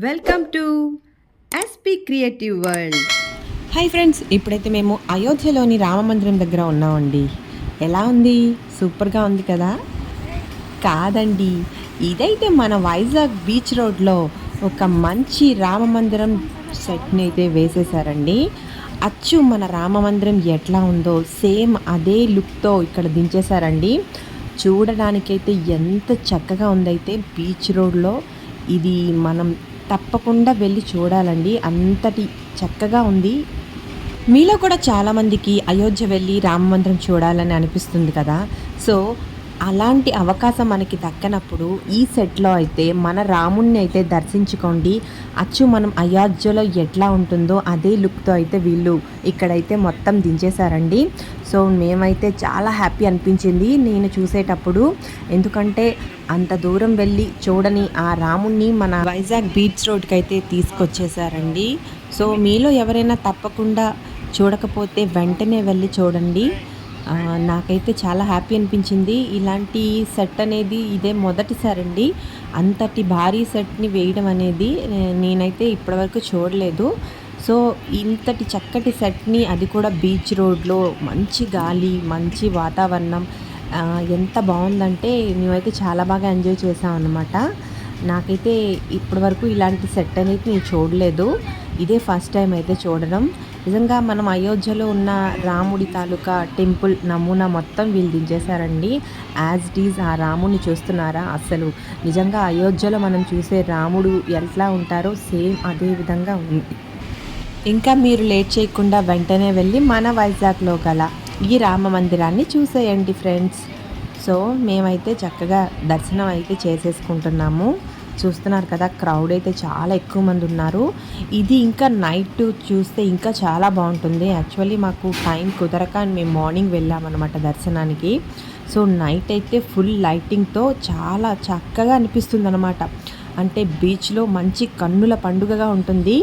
Welcome to SP creative world. Hi friends, ఇప్పుడైతే మేము అయోధ్యలోని రామమందిరం దగ్గర ఉన్నామండి. ఎలా ఉంది? సూపర్గా ఉంది కదా? కాదండి, ఇదైతే మన వైజాగ్ బీచ్ రోడ్లో ఒక మంచి రామమందిరం సెట్ని అయితే వేసేసారండి. అచ్చు మన రామమందిరం ఎట్లా ఉందో సేమ్ అదే లుక్తో ఇక్కడ దించేశారండి. చూడడానికైతే ఎంత చక్కగా ఉందైతే బీచ్ రోడ్లో. ఇది మనం తప్పకుండా వెళ్ళి చూడాలండి, అంతటి చక్కగా ఉంది. మీలో కూడా చాలామందికి అయోధ్య వెళ్ళి రామ మందిరం చూడాలని అనిపిస్తుంది కదా. సో అలాంటి అవకాశం మనకి దక్కనప్పుడు ఈ సెట్లో అయితే మన రాముణ్ణి అయితే దర్శించుకోండి. అచ్చు మనం అయోధ్యలో ఎట్లా ఉంటుందో అదే లుక్తో అయితే వీళ్ళు ఇక్కడైతే మొత్తం దించేశారండి. సో మేమైతే చాలా హ్యాపీ అనిపించింది నేను చూసేటప్పుడు, ఎందుకంటే అంత దూరం వెళ్ళి చూడని ఆ రాముణ్ణి మన వైజాగ్ బీచ్ రోడ్కి అయితే తీసుకొచ్చేసారండి. సో మీలో ఎవరైనా తప్పకుండా చూడకపోతే వెంటనే వెళ్ళి చూడండి. నాకైతే చాలా హ్యాపీ అనిపించింది. ఇలాంటి సెట్ అనేది ఇదే మొదటిసారండి. అంతటి భారీ సెట్ని వేయడం అనేది నేనైతే ఇప్పటివరకు చూడలేదు. సో ఇంతటి చక్కటి సెట్ని, అది కూడా బీచ్ రోడ్లో, మంచి గాలి, మంచి వాతావరణం, ఎంత బాగుందంటే మేమైతే చాలా బాగా ఎంజాయ్ చేసాం అన్నమాట. నాకైతే ఇప్పటివరకు ఇలాంటి సెట్ అనేది నేను చూడలేదు. ఇదే ఫస్ట్ టైం అయితే చూడడం. నిజంగా మనం అయోధ్యలో ఉన్న రాముడి తాలూకా టెంపుల్ నమూనా మొత్తం వీళ్ళు దించేశారండి. యాజ్ ఇట్ ఈజ్ ఆ రాముడిని చూస్తున్నారా? అసలు నిజంగా అయోధ్యలో మనం చూసే రాముడు ఎట్లా ఉంటారో సేమ్ అదే విధంగా ఉంది. ఇంకా మీరు లేట్ చేయకుండా వెంటనే వెళ్ళి మన వైజాగ్లో గల ఈ రామ మందిరాన్ని చూసేయండి ఫ్రెండ్స్. సో మేమైతే చక్కగా దర్శనం అయితే చేసేసుకుంటున్నాము. చూస్తున్నారు కదా, క్రౌడ్ అయితే చాలా ఎక్కువ మంది ఉన్నారు. ఇది ఇంకా నైట్ చూస్తే ఇంకా చాలా బాగుంటుంది. యాక్చువల్లీ మాకు టైం కుదరక మేము మార్నింగ్ వెళ్ళామన్నమాట దర్శనానికి. సో నైట్ అయితే ఫుల్ లైటింగ్తో చాలా చక్కగా అనిపిస్తుంది అనమాట. అంటే బీచ్లో మంచి కన్నుల పండుగగా ఉంటుంది.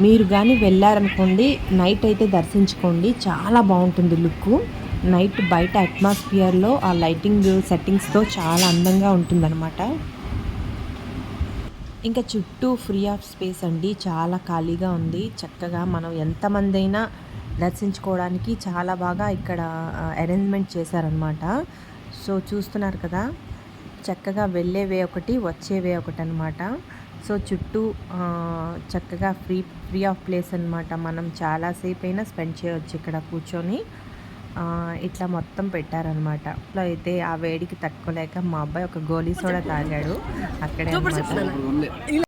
మీరు కానీ వెళ్ళారనుకోండి, నైట్ అయితే దర్శించుకోండి, చాలా బాగుంటుంది లుక్. నైట్ బయట అట్మాస్ఫియర్లో ఆ లైటింగ్ సెట్టింగ్స్తో చాలా అందంగా ఉంటుందన్నమాట. ఇంకా చుట్టూ ఫ్రీ ఆఫ్ స్పేస్ అండి, చాలా ఖాళీగా ఉంది. చక్కగా మనం ఎంతమంది అయినా దర్శించుకోవడానికి చాలా బాగా ఇక్కడ అరేంజ్మెంట్ చేశారనమాట. సో చూస్తున్నారు కదా, చక్కగా వెళ్ళే వే ఒకటి, వచ్చే వే ఒకటి అనమాట. సో చుట్టూ చక్కగా ఫ్రీ ఆఫ్ ప్లేస్ అనమాట. మనం చాలాసేపు అయినా స్పెండ్ చేయవచ్చు ఇక్కడ కూర్చొని. ఇట్లా మొత్తం పెట్టారనమాట. ఇట్లా అయితే ఆ వేడికి తట్టుకోలేక మా అబ్బాయి ఒక గోలీ సోడా తాగాడు అక్కడే అనమాట.